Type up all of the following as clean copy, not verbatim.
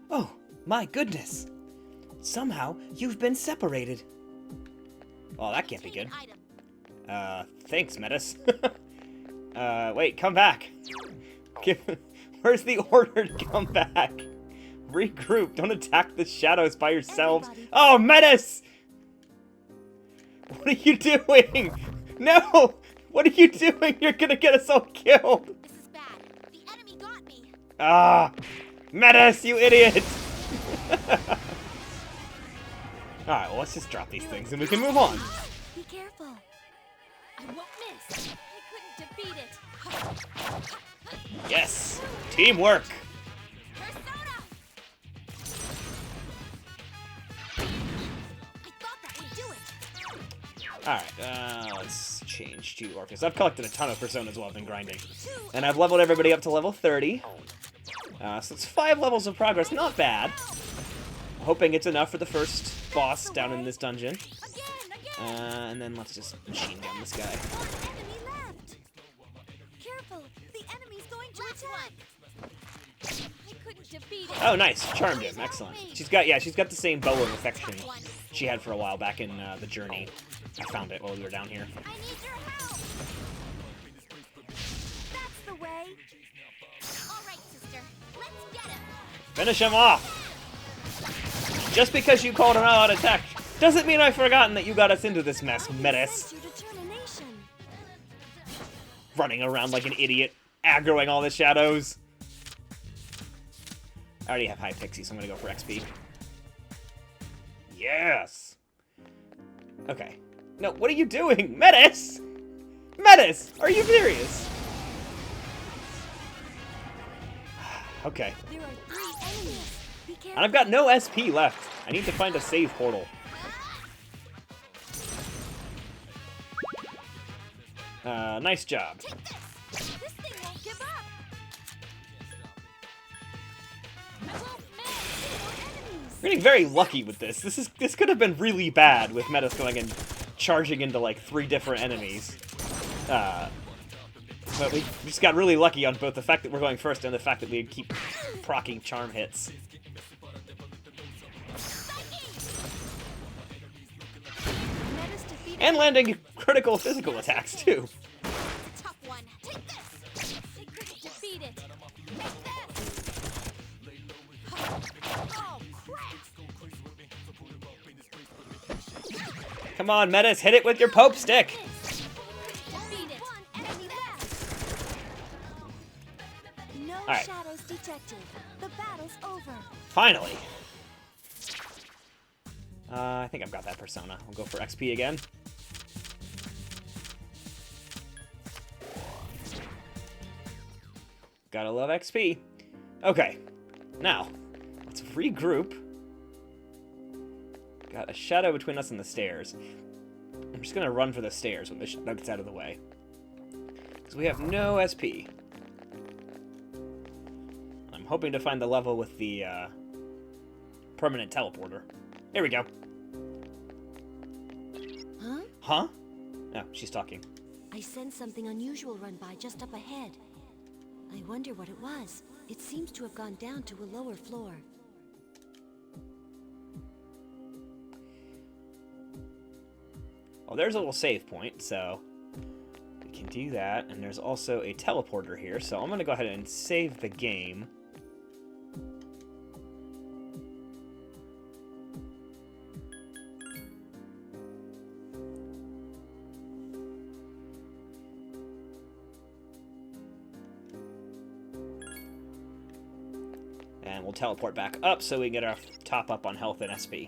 Oh, my goodness. Somehow, you've been separated. Well, that can't be good. Thanks, Metis. Wait, come back. Where's the order to come back? Regroup, don't attack the shadows by yourselves. Oh, Metis! What are you doing? No! What are you doing? You're gonna get us all killed! This is bad. The enemy got me. Ah! Metis, you idiot! Alright, well, let's just drop these things and we can move on. Be careful. I won't miss. I couldn't defeat it. Yes! Teamwork! Persona! I thought that would do it. Alright, let's change to Orcus. I've collected a ton of personas while I've been grinding. And I've leveled everybody up to level 30. So it's 5 levels of progress, not bad. Hoping it's enough for the first boss down in this dungeon. And then let's just machine gun this guy. One enemy left. Careful, the enemy's going to attack. I couldn't defeat it. Oh, nice. Charmed him. Excellent. She's got the same bow of affection she had for a while back in the journey. I found it while we were down here. I need your help. That's the way. All right, sister. Let's get him. Finish him off! Just because you called an all-out attack doesn't mean I've forgotten that you got us into this mess, Metis. Running around like an idiot, aggroing all the shadows. I already have high pixie, so I'm gonna go for XP. Yes! Okay. No, what are you doing? Metis! Metis! Are you serious? Okay. There are 3 enemies. Be careful. And I've got no SP left. I need to find a save portal. Nice job. Take this. This thing won't give up. We're getting very lucky with this. This could have been really bad with Metis going and charging into like 3 different enemies. But we just got really lucky on both the fact that we're going first and the fact that we keep proccing charm hits. And landing critical physical attacks too. Tough one. Take this. They couldn't defeat it. Take this. Oh, crap. Come on, Metis, hit it with your Pope stick. Defeat it. One enemy left. No Alright. shadows detected. The battle's over. Finally. I think I've got that persona. We'll go for XP again. Gotta love XP. Okay, now, let's regroup. Got a shadow between us and the stairs. I'm just gonna run for the stairs when the shadow gets out of the way. Because we have no SP. I'm hoping to find the level with the permanent teleporter. Here we go. Huh? Huh? Oh, she's talking. I sensed something unusual run by just up ahead. I wonder what it was. It seems to have gone down to a lower floor. Well, there's a little save point, so we can do that. And there's also a teleporter here, so I'm going to go ahead and save the game. And we'll teleport back up so we can get our top up on health and SP.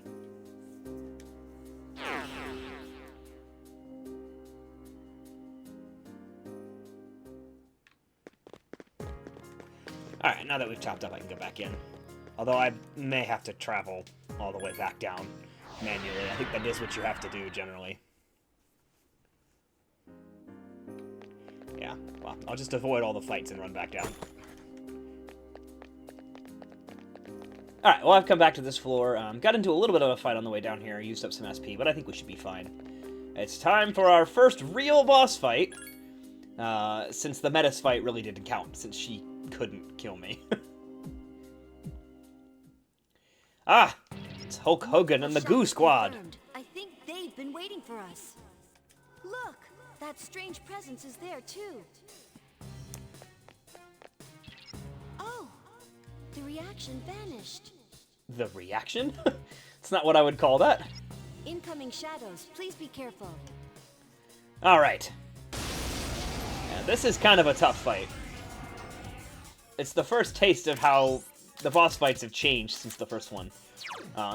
Alright, now that we've topped up, I can go back in. Although I may have to travel all the way back down manually. I think that is what you have to do, generally. Yeah, well, I'll just avoid all the fights and run back down. Alright, well, I've come back to this floor. Got into a little bit of a fight on the way down here. Used up some SP, but I think we should be fine. It's time for our first real boss fight. Since the Metis fight really didn't count, since she couldn't kill me. Ah! It's Hulk Hogan and the Goo Squad. Confirmed. I think they've been waiting for us. Look! That strange presence is there, too. Oh! The reaction vanished. The reaction? It's not what I would call that. Incoming shadows. Please be careful. Alright. Yeah, this is kind of a tough fight. It's the first taste of how the boss fights have changed since the first one.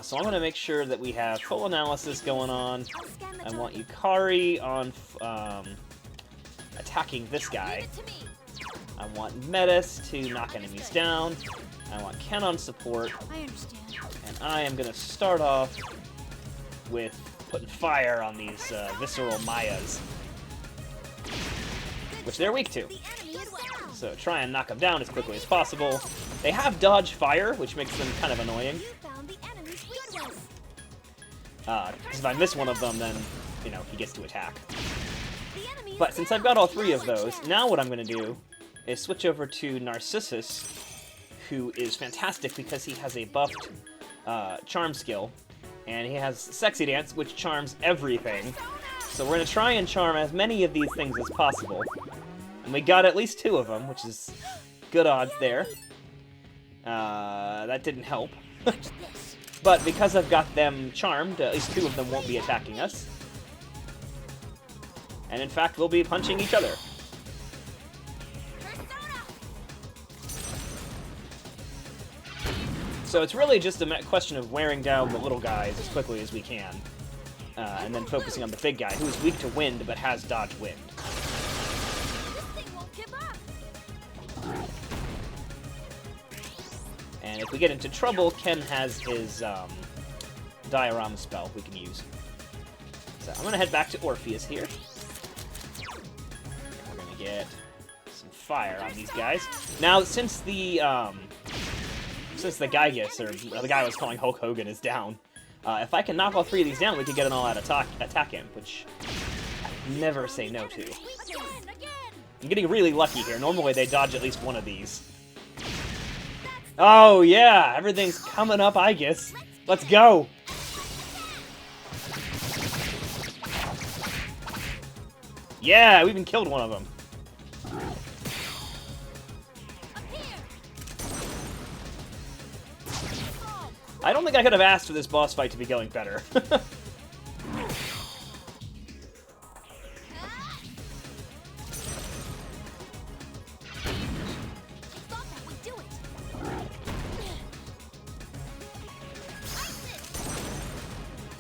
So I'm going to make sure that we have full analysis going on. I want Yukari on attacking this guy. I want Metis to knock enemies down. I want Ken on support. I understand. And I am going to start off with putting fire on these visceral Mayas, which they're weak to. So try and knock them down as quickly as possible. They have dodge fire, which makes them kind of annoying. Because if I miss one of them, then, you know, he gets to attack. But since I've got all three of those, now what I'm going to do is switch over to Narcissus, who is fantastic because he has a buffed charm skill. And he has Sexy Dance, which charms everything. So we're going to try and charm as many of these things as possible. And we got at least 2 of them, which is good odds there. That didn't help. But because I've got them charmed, at least 2 of them won't be attacking us. And in fact, we'll be punching each other. So it's really just a question of wearing down the little guys as quickly as we can. And then focusing on the big guy, who is weak to wind, but has dodge wind. And if we get into trouble, Ken has his diorama spell we can use. So I'm going to head back to Orpheus here. We're going to get some fire on these guys. Now, since the Gygus, or the guy I was calling Hulk Hogan, is down, if I can knock all 3 of these down, we can get an all-out attack him, which I never say no to. I'm getting really lucky here. Normally they dodge at least one of these. Oh yeah, everything's coming up, I guess. Let's go! Yeah, we even killed one of them. I don't think I could have asked for this boss fight to be going better.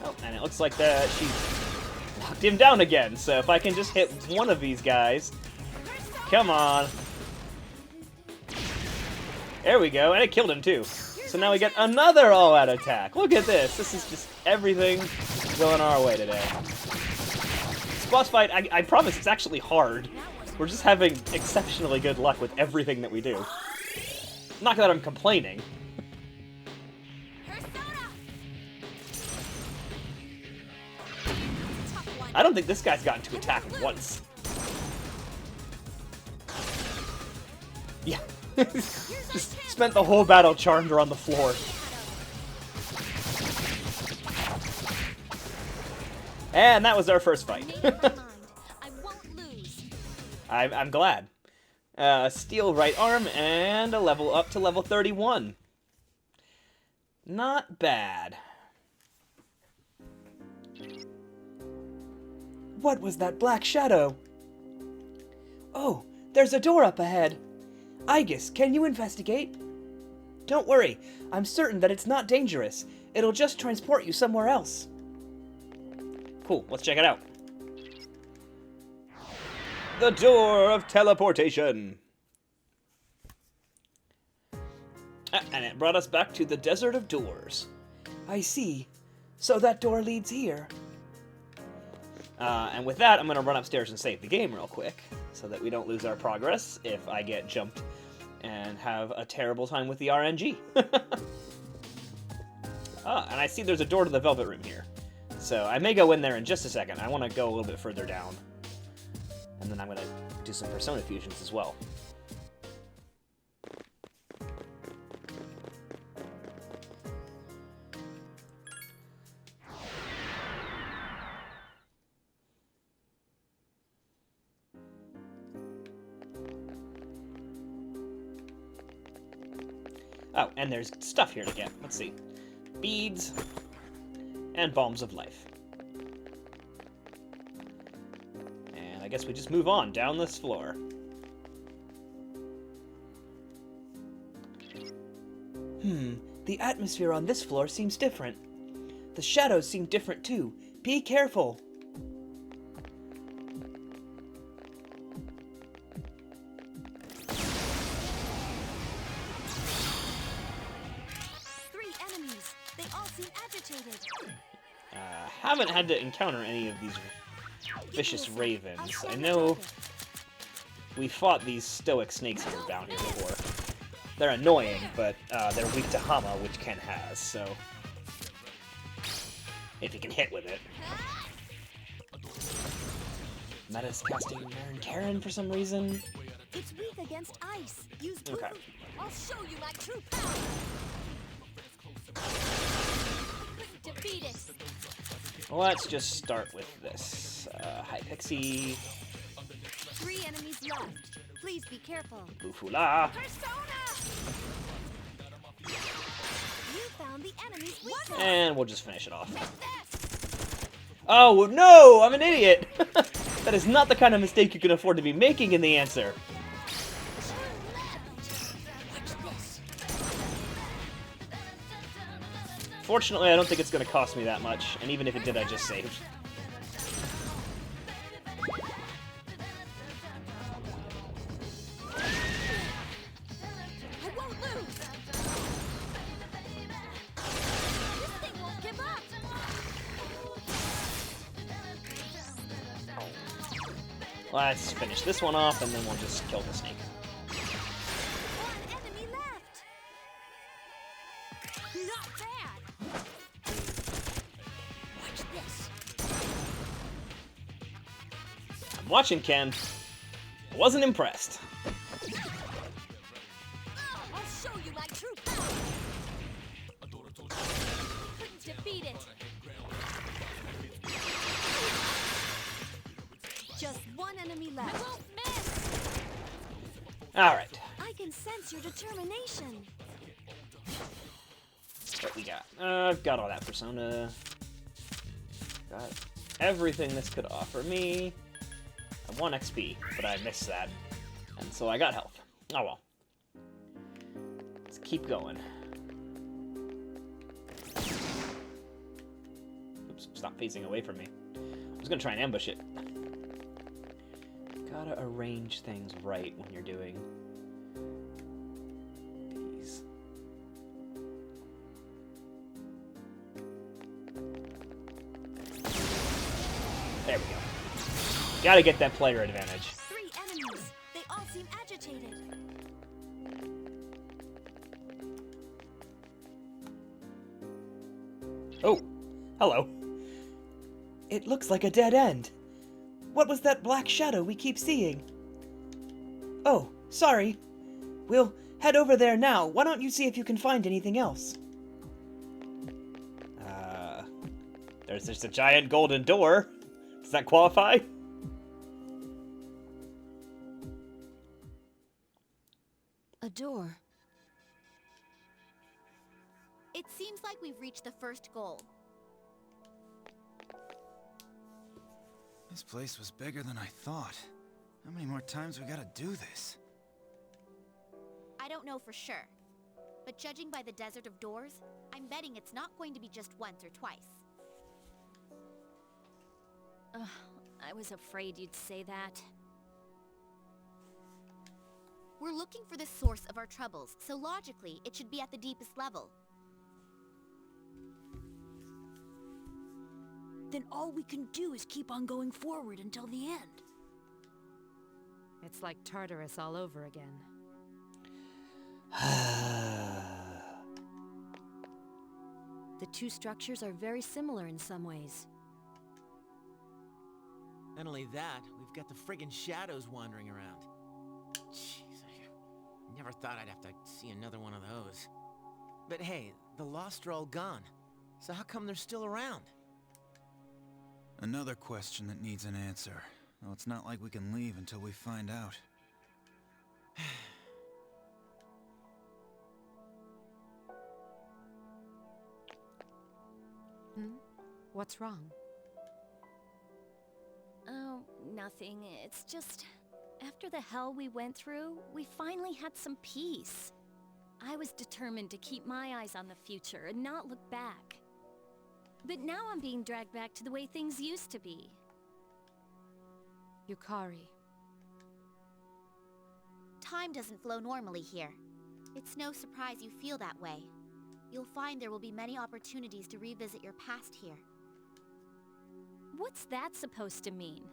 Oh, and it looks like she knocked him down again, so if I can just hit one of these guys... Come on. There we go, and it killed him too. So now we get another all-out attack. Look at this. This is just everything going our way today. This boss fight, I promise it's actually hard. We're just having exceptionally good luck with everything that we do. Not that I'm complaining. I don't think this guy's gotten to attack once. Yeah. Just spent the whole battle charmed her on the floor. And that was our first fight. I'm glad. Steel right arm and a level up to level 31. Not bad. What was that black shadow? Oh, there's a door up ahead. Aegis, can you investigate? Don't worry, I'm certain that it's not dangerous. It'll just transport you somewhere else. Cool, let's check it out. The door of teleportation. And it brought us back to the Desert of Doors. I see. So that door leads here. And with that, I'm going to run upstairs and save the game real quick, so that we don't lose our progress if I get jumped and have a terrible time with the RNG. And I see there's a door to the Velvet Room here. So I may go in there in just a second. I want to go a little bit further down. And then I'm going to do some Persona fusions as well. Oh, and there's stuff here to get. Let's see. Beads and bombs of life. And I guess we just move on down this floor. The atmosphere on this floor seems different. The shadows seem different too. Be careful. Haven't had to encounter any of these vicious ravens. I know we fought these stoic snakes here down here before. They're annoying, but they're weak to Hama, which Ken has, so... if he can hit with it. Meta's casting Marin Karen for some reason. It's weak against ice. Use blue. Okay. I'll show you my true power. Defeat it. Let's just start with this. Hi, Pixie. 3 enemies left. Please be careful. Bufula. Persona! You found the enemy's weakness. And we'll just finish it off. Oh, no! I'm an idiot! That is not the kind of mistake you can afford to be making in the answer. Fortunately, I don't think it's going to cost me that much, and even if it did, I just saved. I won't lose. This thing won't give up. Let's finish this one off, and then we'll just kill the snake. One enemy left. Not bad. Watch this. I'm watching, Ken. I wasn't impressed. I'll show you my true power. Couldn't defeat it. Just one enemy left. I won't miss. Alright. I can sense your determination. What we got? I've got all that persona. Got everything this could offer me. I won XP, but I missed that. And so I got health. Oh well. Let's keep going. Oops, stop facing away from me. I was gonna try and ambush it. Gotta arrange things right when you're doing these. There we go. Gotta get that player advantage. 3 enemies. They all seem agitated. Oh, hello. It looks like a dead end. What was that black shadow we keep seeing? Oh, sorry. We'll head over there now. Why don't you see if you can find anything else? There's just a giant golden door. Does that qualify? A door. It seems like we've reached the first goal. This place was bigger than I thought. How many more times we gotta do this? I don't know for sure, but judging by the Desert of Doors, I'm betting it's not going to be just once or twice. I was afraid you'd say that. We're looking for the source of our troubles, so logically, it should be at the deepest level. Then all we can do is keep on going forward until the end. It's like Tartarus all over again. The two structures are very similar in some ways. Not only that, we've got the friggin' shadows wandering around. Jeez, I never thought I'd have to see another one of those. But hey, the Lost are all gone. So how come they're still around? Another question that needs an answer. Though it's not like we can leave until we find out. What's wrong? Oh, nothing. It's just... After the hell we went through, we finally had some peace. I was determined to keep my eyes on the future and not look back. But now I'm being dragged back to the way things used to be. Yukari. Time doesn't flow normally here. It's no surprise you feel that way. You'll find there will be many opportunities to revisit your past here. What's that supposed to mean?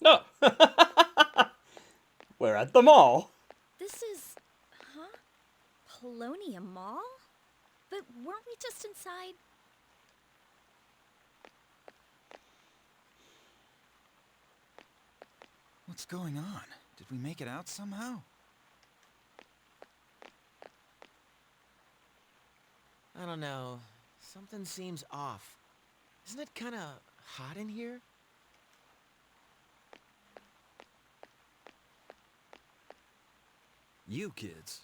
No! We're at the mall. This is... huh? Polonium Mall? But weren't we just inside? What's going on? Did we make it out somehow? I don't know. Something seems off. Isn't it kind of hot in here? You kids.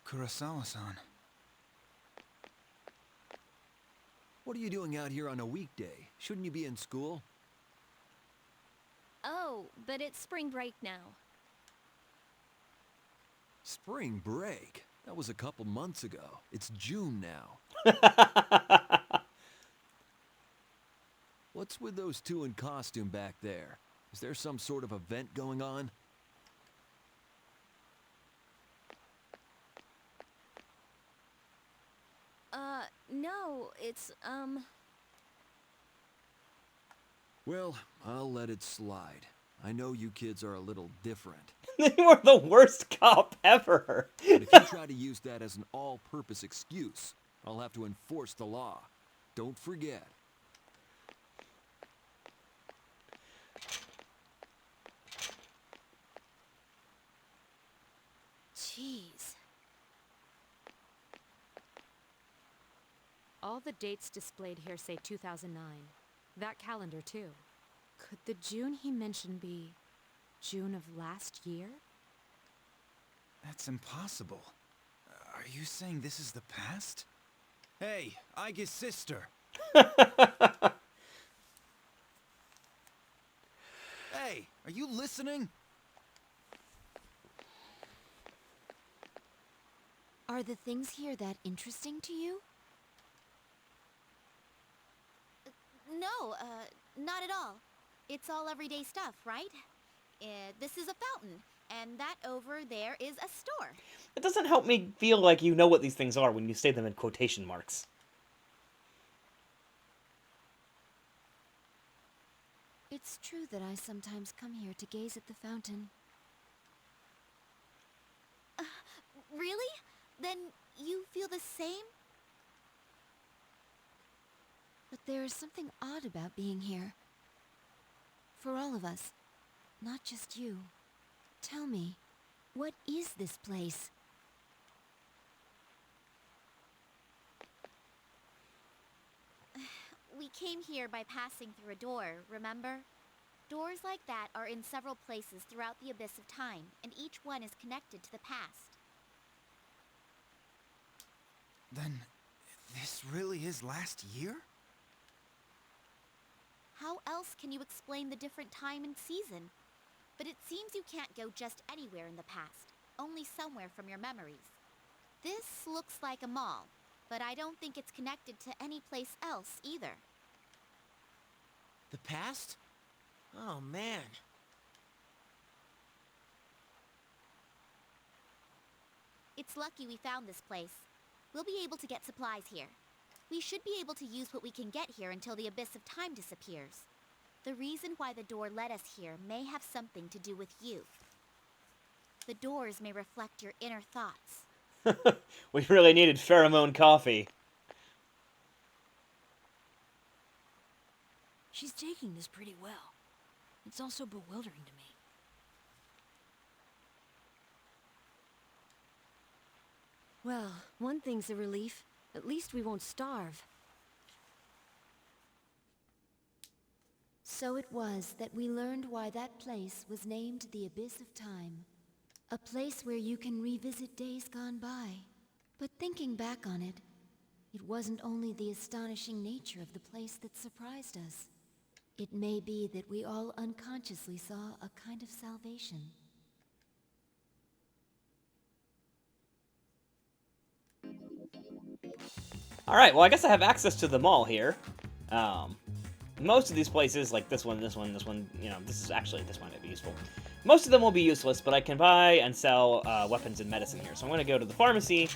Kurosawa-san. What are you doing out here on a weekday? Shouldn't you be in school? Oh, but it's spring break now. Spring break? That was a couple months ago. It's June now. What's with those two in costume back there? Is there some sort of event going on? No, it's, Well, I'll let it slide. I know you kids are a little different. You were the worst cop ever. But if you try to use that as an all-purpose excuse, I'll have to enforce the law. Don't forget. jeez. All the dates displayed here say 2009. That calendar, too. Could the June he mentioned be June of last year? That's impossible. Are you saying this is the past? Hey, Aige's sister. Hey, are you listening? Are the things here that interesting to you? No, not at all. It's all everyday stuff, right? This is a fountain, and that over there is a store. It doesn't help me feel like you know what these things are when you say them in quotation marks. It's true that I sometimes come here to gaze at the fountain. Really? Then you feel the same? But there is something odd about being here. For all of us, not just you. Tell me, what is this place? We came here by passing through a door, remember? Doors like that are in several places throughout the abyss of time, and each one is connected to the past. Then, this really is last year? How else can you explain the different time and season? But it seems you can't go just anywhere in the past, only somewhere from your memories. This looks like a mall, but I don't think it's connected to any place else either. The past? Oh, man. It's lucky we found this place. We'll be able to get supplies here. We should be able to use what we can get here until the abyss of time disappears. The reason why the door led us here may have something to do with you. The doors may reflect your inner thoughts. We really needed pheromone coffee. She's taking this pretty well. It's also bewildering to me. Well, one thing's a relief. At least we won't starve. So it was that we learned why that place was named the Abyss of Time. A place where you can revisit days gone by. But thinking back on it, it wasn't only the astonishing nature of the place that surprised us. It may be that we all unconsciously saw a kind of salvation. Alright, well I guess I have access to them all here. Most of these places, like this one, you know, this might be useful. Most of them will be useless, but I can buy and sell weapons and medicine here. So I'm going to go to the pharmacy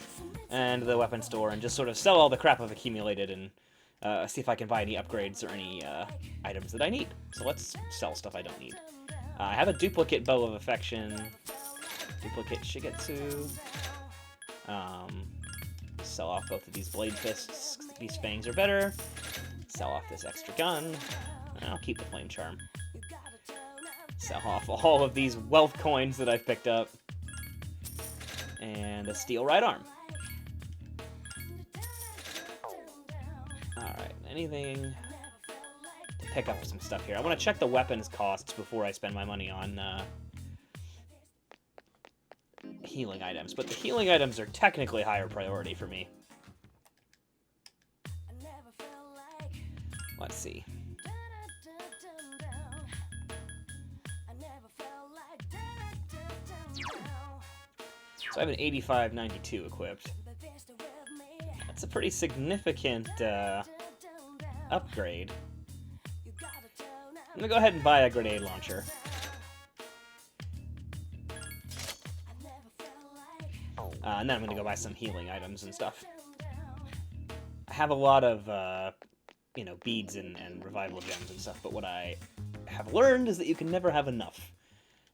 and the weapon store and just sort of sell all the crap I've accumulated and see if I can buy any upgrades or any items that I need. So let's sell stuff I don't need. I have a duplicate Bow of Affection, duplicate Shigetsu. Sell off both of these Blade Fists, 'cause these Fangs are better. Sell off this extra gun. I'll keep the Flame Charm. Sell off all of these wealth coins that I've picked up. And a Steel Right Arm. Alright, anything to pick up some stuff here. I want to check the weapons costs before I spend my money on healing items, but the healing items are technically higher priority for me. Let's see. So I have an 8592 equipped. That's a pretty significant upgrade. I'm gonna go ahead and buy a grenade launcher. And then I'm going to go buy some healing items and stuff. I have a lot of, you know, beads and revival gems and stuff, but what I have learned is that you can never have enough.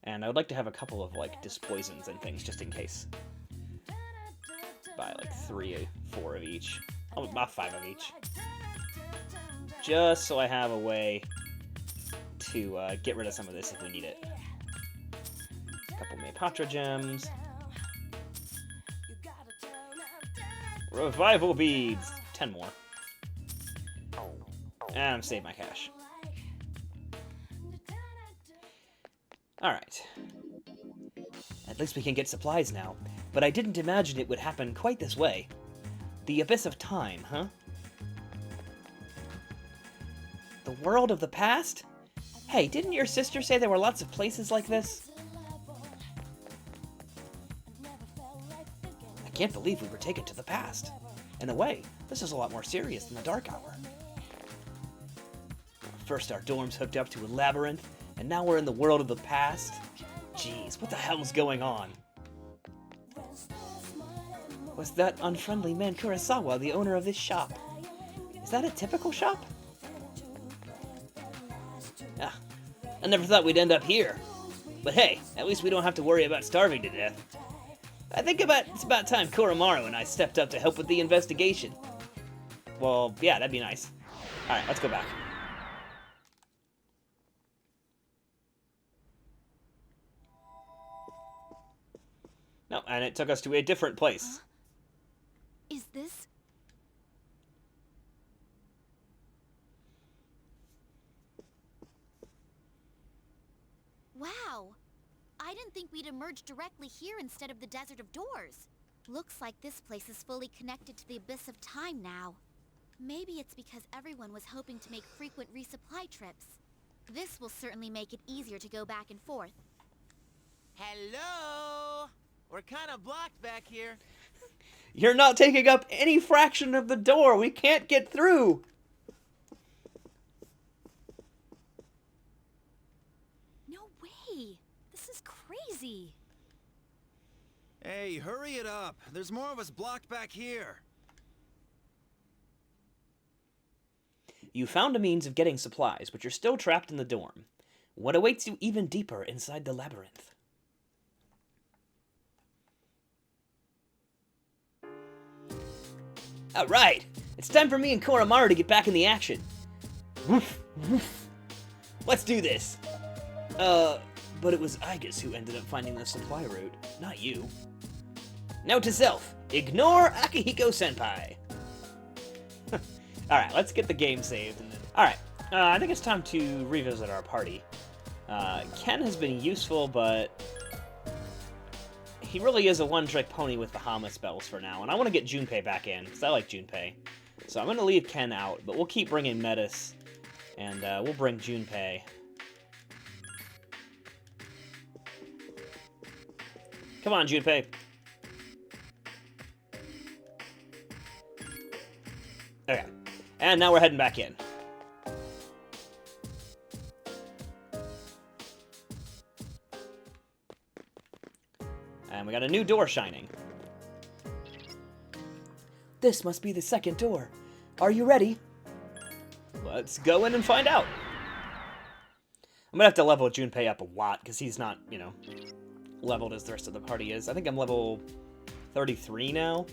And I would like to have a couple of, like, dispoisons and things, just in case. Buy, like, 3 or 4 of each. Oh, about 5 of each. Just so I have a way to get rid of some of this if we need it. A couple Maypatra gems. Revival beads! 10 more. And save my cash. Alright. At least we can get supplies now. But I didn't imagine it would happen quite this way. The Abyss of Time, huh? The world of the past? Hey, didn't your sister say there were lots of places like this? I can't believe we were taken to the past. In a way, this is a lot more serious than the Dark Hour. First our dorms hooked up to a labyrinth, and now we're in the world of the past? Jeez, what the hell's going on? Was that unfriendly man Kurosawa the owner of this shop? Is that a typical shop? Ah, I never thought we'd end up here. But hey, at least we don't have to worry about starving to death. I think it's about time Koromaru and I stepped up to help with the investigation. Well, yeah, that'd be nice. Alright, let's go back. No, and it took us to a different place. Is this... Wow! I didn't think we'd emerge directly here instead of the Desert of Doors. Looks like this place is fully connected to the Abyss of Time now. Maybe it's because everyone was hoping to make frequent resupply trips. This will certainly make it easier to go back and forth. Hello? We're kind of blocked back here. You're not taking up any fraction of the door. We can't get through. No way! This is crazy! Hey, hurry it up. There's more of us blocked back here. You found a means of getting supplies, but you're still trapped in the dorm. What awaits you even deeper inside the labyrinth? Alright! It's time for me and Koromaru to get back in the action. Woof, woof. Let's do this! But it was Aigis who ended up finding the supply route, not you. Note to self, ignore Akihiko-senpai. Alright, let's get the game saved. And then... Alright, I think it's time to revisit our party. Ken has been useful, but he really is a one-trick pony with the Hama spells for now, and I want to get Junpei back in, because I like Junpei. So I'm going to leave Ken out, but we'll keep bringing Metis, and we'll bring Junpei. Come on, Junpei. Okay, and now we're heading back in. And we got a new door shining. This must be the second door. Are you ready? Let's go in and find out. I'm gonna have to level Junpei up a lot, because he's not, you know, leveled as the rest of the party is. I think I'm level 33 now.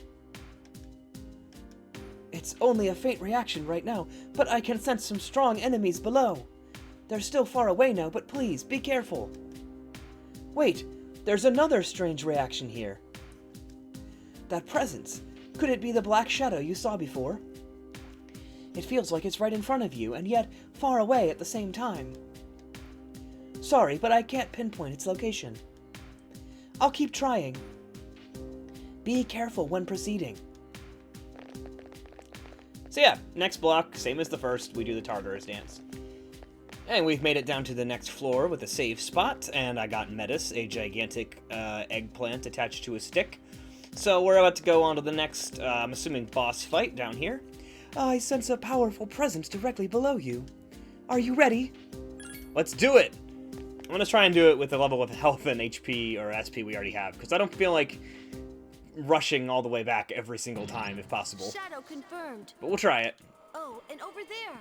It's only a faint reaction right now, but I can sense some strong enemies below. They're still far away now, but please, be careful. Wait, there's another strange reaction here. That presence. Could it be the black shadow you saw before? It feels like it's right in front of you, and yet far away at the same time. Sorry, but I can't pinpoint its location. I'll keep trying. Be careful when proceeding. So yeah, next block, same as the first, we do the Tartarus dance. And we've made it down to the next floor with a save spot, and I got Metis, a gigantic eggplant attached to a stick. So we're about to go on to the next, I'm assuming, boss fight down here. I sense a powerful presence directly below you. Are you ready? Let's do it! I'm gonna try and do it with the level of health and HP or SP we already have, because I don't feel like rushing all the way back every single time if possible. Shadow confirmed. But we'll try it. Oh, and over there.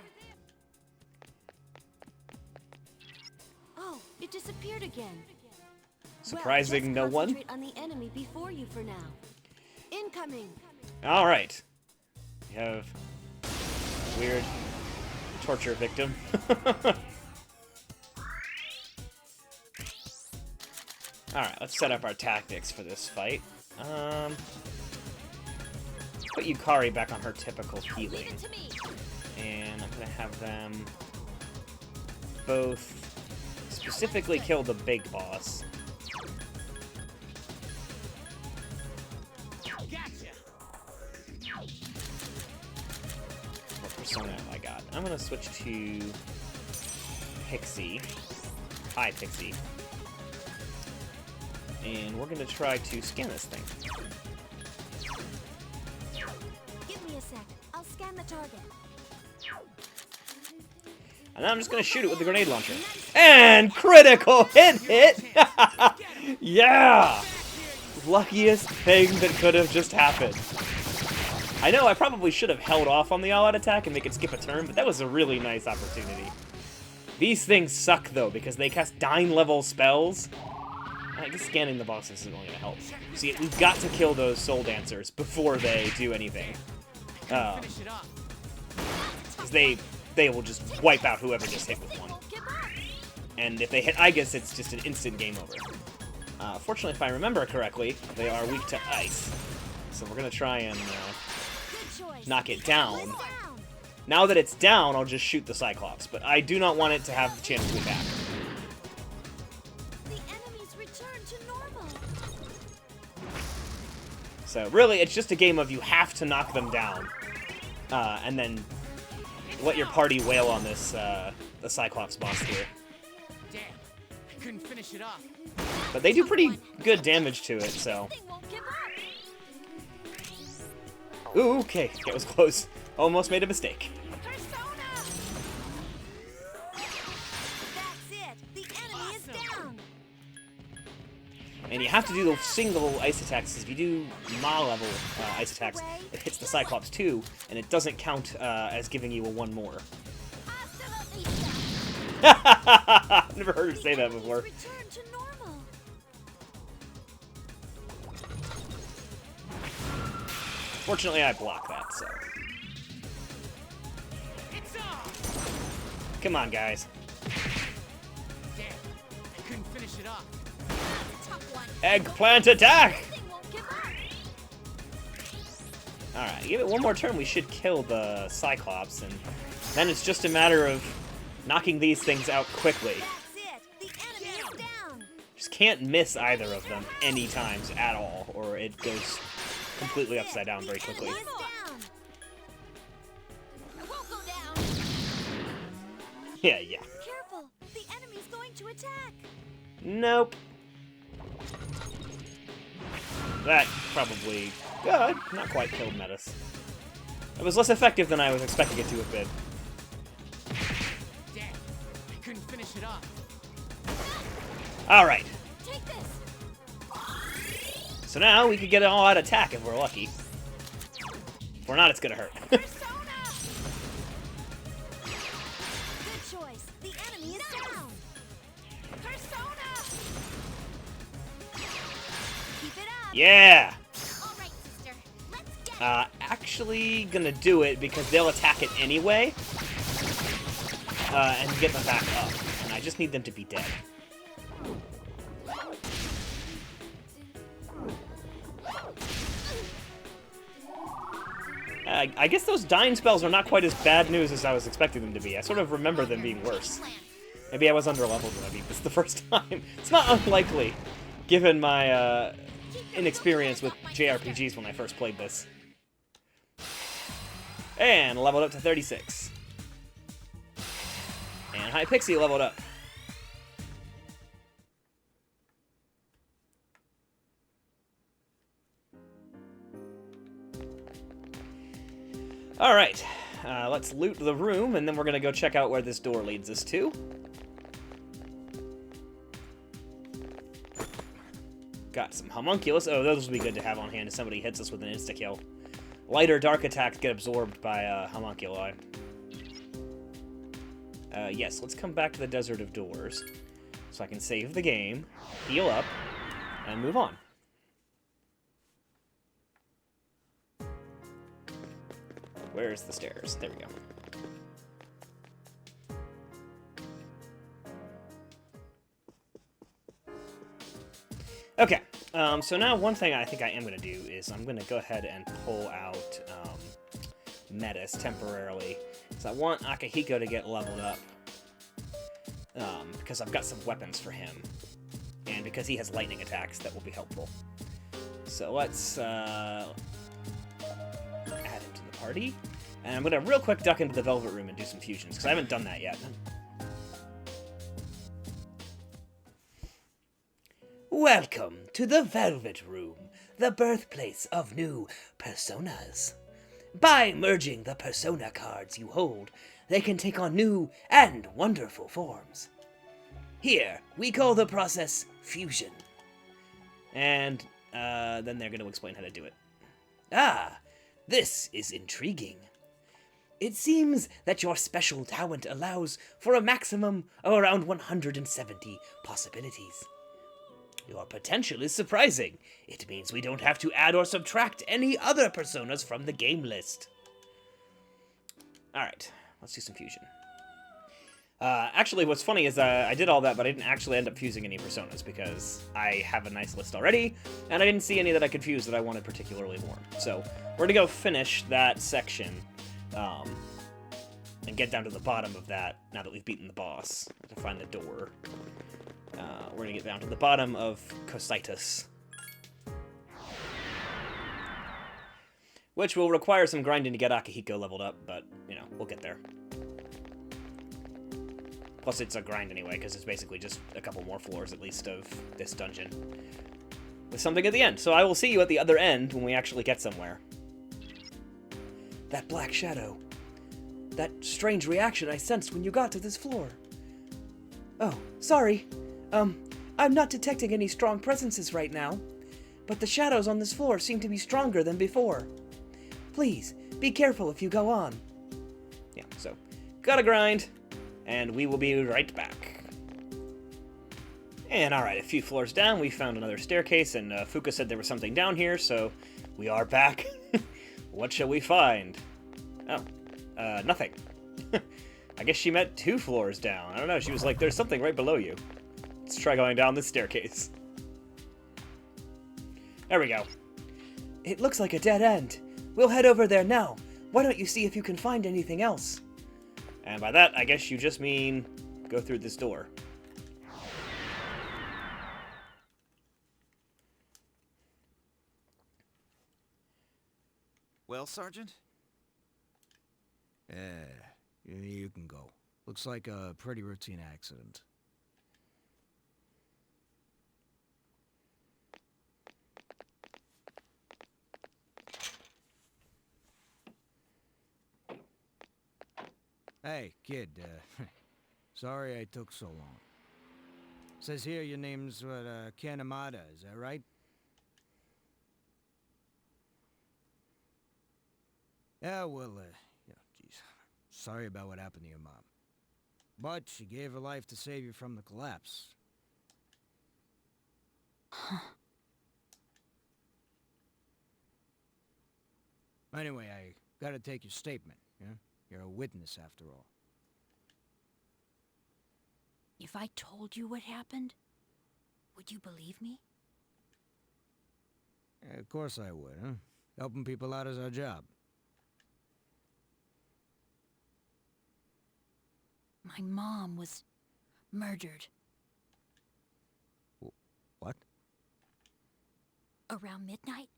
Oh, it disappeared again. Surprising no one. Concentrate on the enemy before you for now. Incoming. All right. We have a weird torture victim. All right, let's set up our tactics for this fight. Put Yukari back on her typical healing, and I'm gonna have them both specifically kill the big boss. What persona have I got? I'm gonna switch to Pixie. Hi, Pixie. And we're gonna try to scan this thing. Give me a sec. I'll scan the target. And I'm just gonna shoot it with the grenade launcher. And critical hit! Yeah! Luckiest thing that could have just happened. I know I probably should have held off on the all-out attack and make it skip a turn, but that was a really nice opportunity. These things suck though, because they cast 9-level spells. I guess scanning the bosses isn't really gonna help. See, we've got to kill those soul dancers before they do anything. Because they will just wipe out whoever just hit with one. And if they hit Aegis, it's just an instant game over. Fortunately, if I remember correctly, they are weak to ice. So we're gonna try and knock it down. Now that it's down, I'll just shoot the Cyclops, but I do not want it to have the chance to attack. So really, it's just a game of you have to knock them down, and then let your party wail on this the Cyclops boss here. Damn, I couldn't finish it off. But they do pretty good damage to it, so. Ooh, okay, that was close. Almost made a mistake. And you have to do the single ice attacks, because if you do Ma-level ice attacks, it hits the Cyclops too, and it doesn't count as giving you a 1 more. I've never heard her say that before. Fortunately, I block that, so. Come on, guys. Damn, I couldn't finish it off. Eggplant attack! Alright, give it one more turn, we should kill the Cyclops, and then it's just a matter of knocking these things out quickly. That's it! The enemy is down! Just can't miss either of them any times at all, or it goes completely upside down very quickly. Enemy is down! I won't go down! Yeah. Careful! The enemy's going to attack! Nope. That probably, good, not quite killed Metis. It was less effective than I was expecting it to have been. Damn, I couldn't finish it off. Alright, Take this! so now we could get an all-out attack if we're lucky. If we're not, it's gonna hurt. Persona! Good choice. The enemy is down. Persona! Keep it up. Yeah! All right, sister. Let's get it. Actually gonna do it because they'll attack it anyway. And get them back up. And I just need them to be dead. I guess those dying spells are not quite as bad news as I was expecting them to be. I sort of remember them being worse. Maybe I was under-leveled when I beat this the first time. It's not unlikely, given my inexperience with JRPGs when I first played this. And leveled up to 36. And High Pixie leveled up. Alright, let's loot the room, and then we're gonna go check out where this door leads us to. Got some homunculus. Oh, those would be good to have on hand if somebody hits us with an insta-kill. Light or dark attacks get absorbed by homunculi. Yes, let's come back to the Desert of Doors, so I can save the game, heal up, and move on. Where's the stairs? There we go. Okay, so now one thing I think I am going to do is I'm going to go ahead and pull out Metis temporarily, because I want Akihiko to get leveled up, because I've got some weapons for him, and because he has lightning attacks that will be helpful. So let's add him to the party, and I'm going to real quick duck into the Velvet Room and do some fusions, because I haven't done that yet. Welcome to the Velvet Room, the birthplace of new personas. By merging the persona cards you hold, they can take on new and wonderful forms. Here, we call the process fusion. And then they're going to explain how to do it. Ah, this is intriguing. It seems that your special talent allows for a maximum of around 170 possibilities. Your potential is surprising. It means we don't have to add or subtract any other personas from the game list. Alright, let's do some fusion. Actually, what's funny is I did all that, but I didn't actually end up fusing any personas because I have a nice list already, and I didn't see any that I could fuse that I wanted particularly more. So, we're gonna go finish that section, and get down to the bottom of that now that we've beaten the boss to find the door. We're gonna get down to the bottom of Cositus, which will require some grinding to get Akihiko leveled up, but, you know, we'll get there. Plus, it's a grind anyway, because it's basically just a couple more floors, at least, of this dungeon, with something at the end. So I will see you at the other end when we actually get somewhere. That black shadow. That strange reaction I sensed when you got to this floor. Oh, sorry. I'm not detecting any strong presences right now, but the shadows on this floor seem to be stronger than before. Please, be careful if you go on. Yeah, so, gotta grind, and we will be right back. And alright, a few floors down, we found another staircase, and Fuka said there was something down here, so we are back. What shall we find? Oh, nothing. I guess she meant 2 floors down. I don't know, she was like, there's something right below you. Let's try going down this staircase. There we go. It looks like a dead end. We'll head over there now. Why don't you see if you can find anything else? And by that, I guess you just mean go through this door. Well, Sergeant? You can go. Looks like a pretty routine accident. Hey, kid, sorry I took so long. Says here your name's, Kanamada, is that right? Yeah, well, geez. Sorry about what happened to your mom. But she gave her life to save you from the collapse. Anyway, I gotta take your statement, yeah? You're a witness, after all. If I told you what happened, would you believe me? Yeah, of course I would, huh? Helping people out is our job. My mom was murdered. What? Around midnight,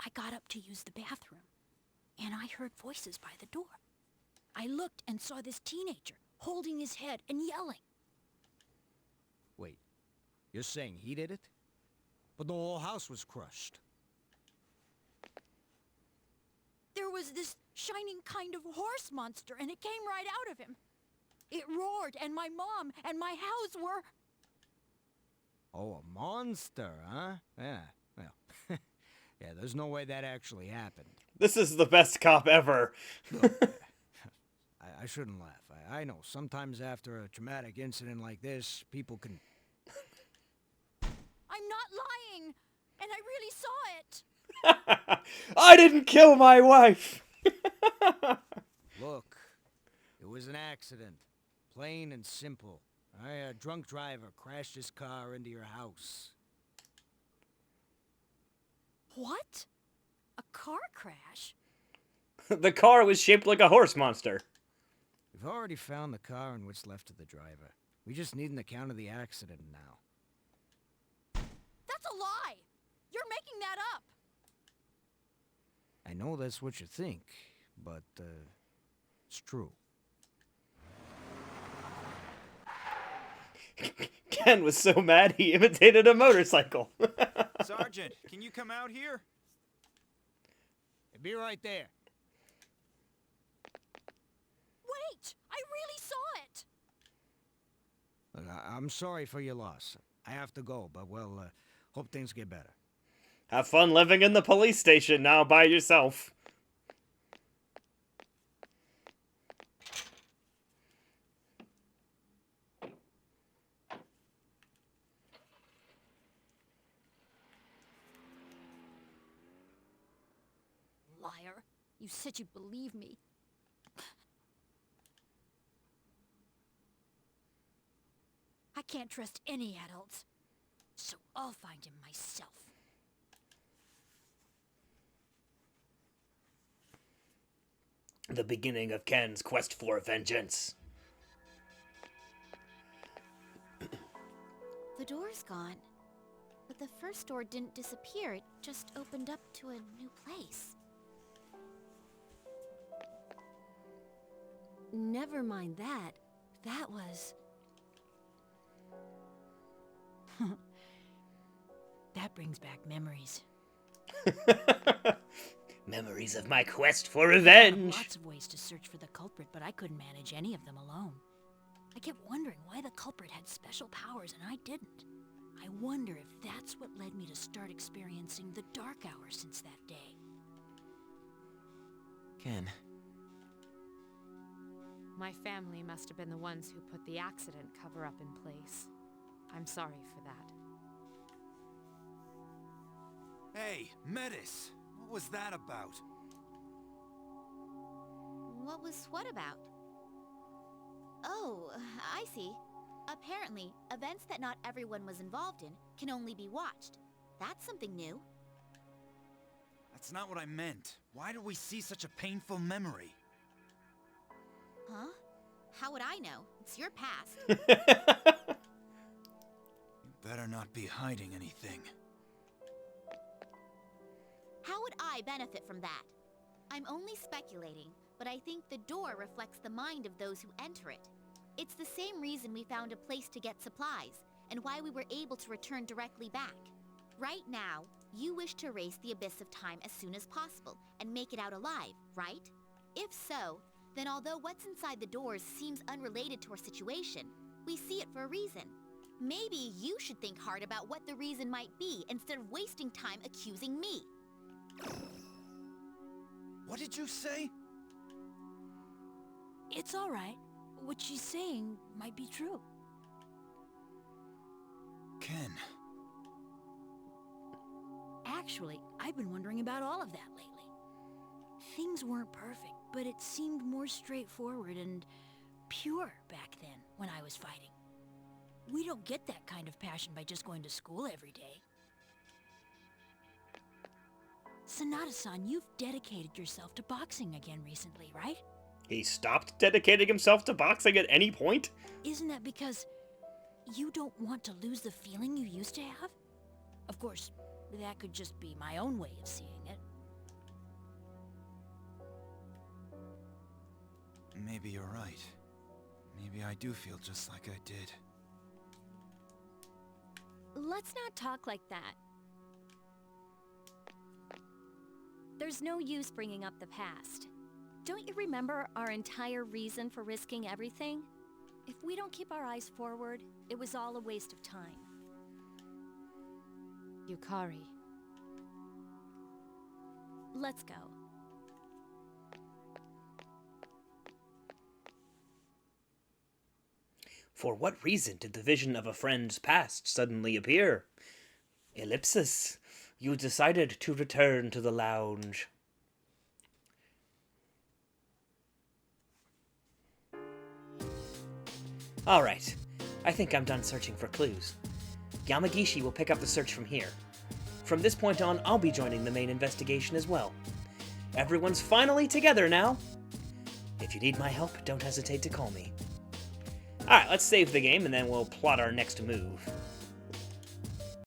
I got up to use the bathroom, and I heard voices by the door. I looked and saw this teenager holding his head and yelling. Wait, you're saying he did it? But the whole house was crushed. There was this shining kind of horse monster, and it came right out of him. It roared, and my mom and my house were... Oh, a monster, huh? Yeah, well, yeah, there's no way that actually happened. This is the best cop ever. Look, I shouldn't laugh. I know, sometimes after a traumatic incident like this, people can... I'm not lying, and I really saw it. I didn't kill my wife! Look, it was an accident. Plain and simple. A drunk driver crashed his car into your house. What? A car crash? The car was shaped like a horse monster. We've already found the car and what's left of the driver. We just need an account of the accident now. That's a lie! You're making that up! I know that's what you think, but, it's true. Ken was so mad he imitated a motorcycle. Sergeant, can you come out here? Be right there. Wait! I really saw it! Look, I'm sorry for your loss. I have to go, but, well, hope things get better. Have fun living in the police station now by yourself. Liar. You said you'd believe me. I can't trust any adults, so I'll find him myself. The beginning of Ken's quest for vengeance. The door's gone. But the first door didn't disappear, it just opened up to a new place. Never mind that. That was... That brings back memories. Memories of my quest for I revenge. have lots of ways to search for the culprit, but I couldn't manage any of them alone. I kept wondering why the culprit had special powers and I didn't. I wonder if that's what led me to start experiencing the dark hours since that day. Ken, My family must have been the ones who put the accident cover-up in place. I'm sorry for that. Hey, Metis! What was that about? What was what about? Oh, I see. Apparently, events that not everyone was involved in can only be watched. That's something new. That's not what I meant. Why do we see such a painful memory? Huh? How would I know? It's your past. You better not be hiding anything. How would I benefit from that? I'm only speculating, but I think the door reflects the mind of those who enter it. It's the same reason we found a place to get supplies, and why we were able to return directly back. Right now, you wish to erase the Abyss of Time as soon as possible, and make it out alive, right? If so, then although what's inside the doors seems unrelated to our situation, we see it for a reason. Maybe you should think hard about what the reason might be instead of wasting time accusing me. What did you say? It's all right. What she's saying might be true. Ken. Actually, I've been wondering about all of that lately. Things weren't perfect, but it seemed more straightforward and pure back then when I was fighting. We don't get that kind of passion by just going to school every day. Sanada-san, you've dedicated yourself to boxing again recently, right? He stopped dedicating himself to boxing at any point? Isn't that because you don't want to lose the feeling you used to have? Of course, that could just be my own way of seeing it. Maybe you're right. Maybe I do feel just like I did. Let's not talk like that. There's no use bringing up the past. Don't you remember our entire reason for risking everything? If we don't keep our eyes forward, it was all a waste of time. Yukari. Let's go. For what reason did the vision of a friend's past suddenly appear? Ellipsis, you decided to return to the lounge. Alright, I think I'm done searching for clues. Yamagishi will pick up the search from here. From this point on, I'll be joining the main investigation as well. Everyone's finally together now! If you need my help, don't hesitate to call me. Alright, let's save the game and then we'll plot our next move.